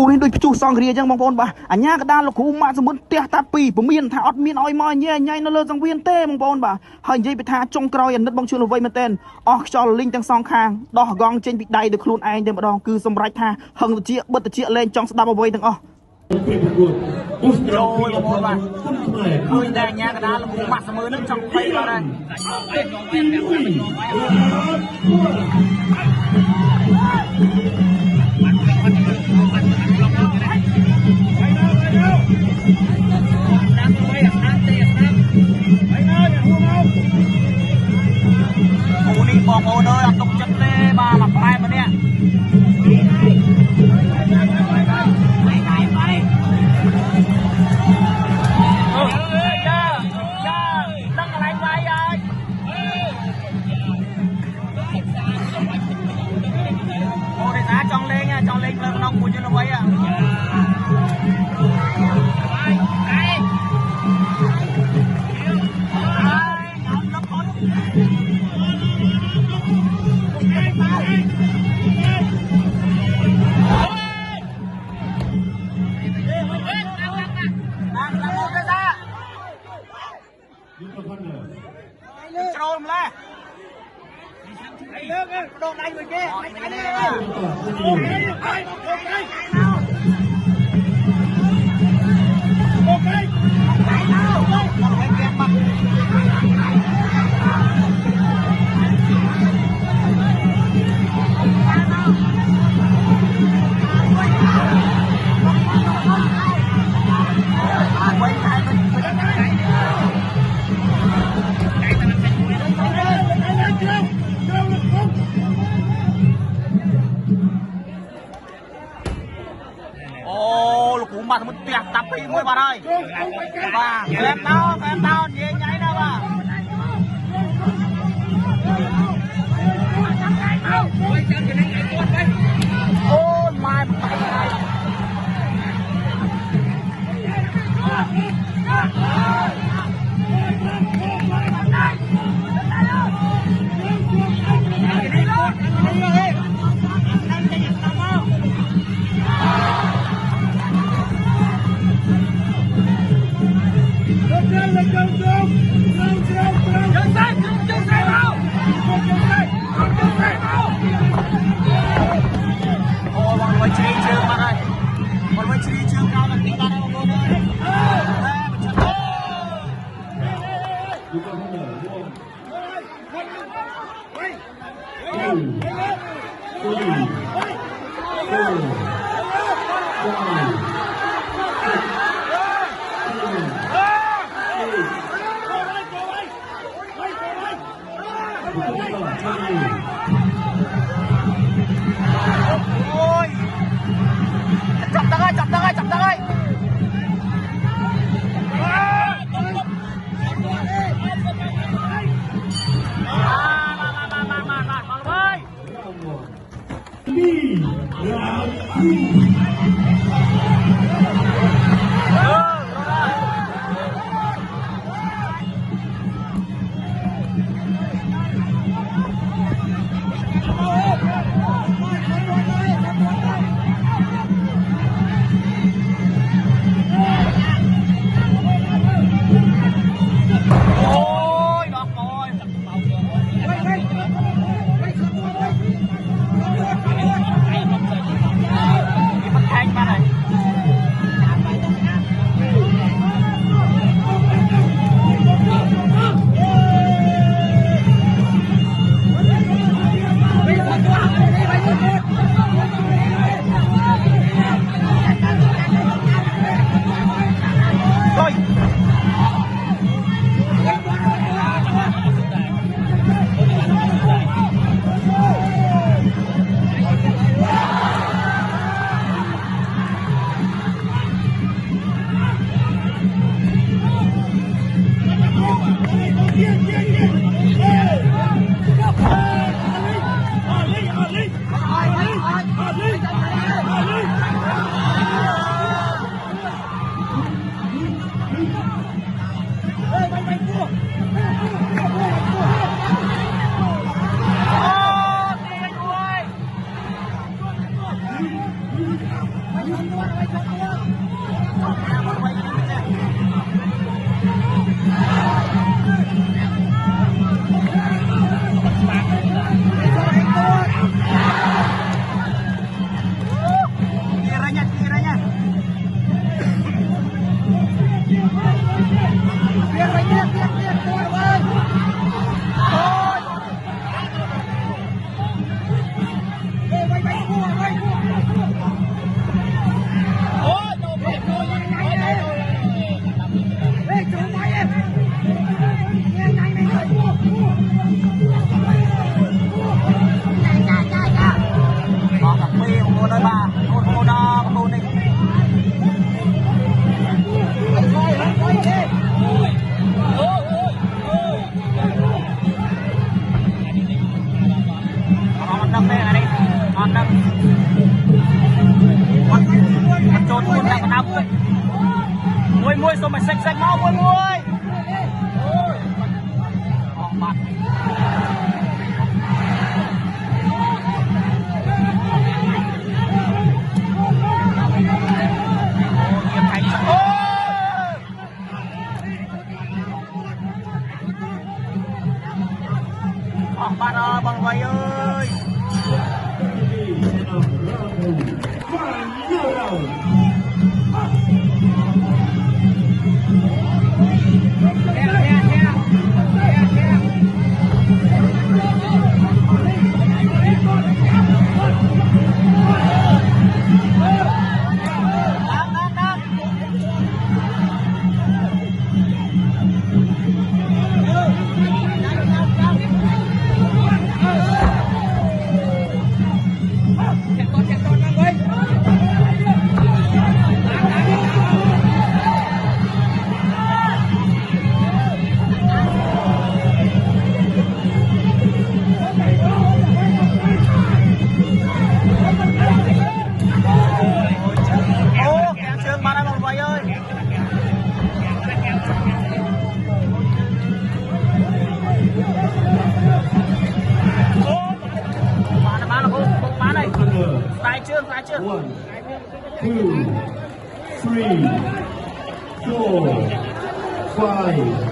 cú nên đôi chú song kia chẳng bong bóng bà à nhá cái đa là cú mà muốn tia ta pì của miền thảo miền oi mò nhẹ nhảy nó lơ sang viên tê bong bóng bà hình dây bị tha trong còi đất bong chưa là vây mà tên cho linh tăng song khang đo gong trên bị đầy được luôn ai tên mà đo cứ xâm rách tha hằng chia bớt chia lên trong đam vây từng rồi bong bà khơi đà nhá cái đa là cú mặt mới nước trong vây vào đây bong bóng ơi tục chất lê bà làm bài mà nè ô để giá chọn lên nha chọn lên là nông của chân nó vậy à trôn lên đồ này người kia mà muốn tiệt tập thì mới vào đây và em tao nhảy nhảy đâu mà ôi mai ôi chọc tao ơi thành mà Môi xong mày xách máu môi mặt bạn ơi bằng vậy ơi One, two, three, four, five.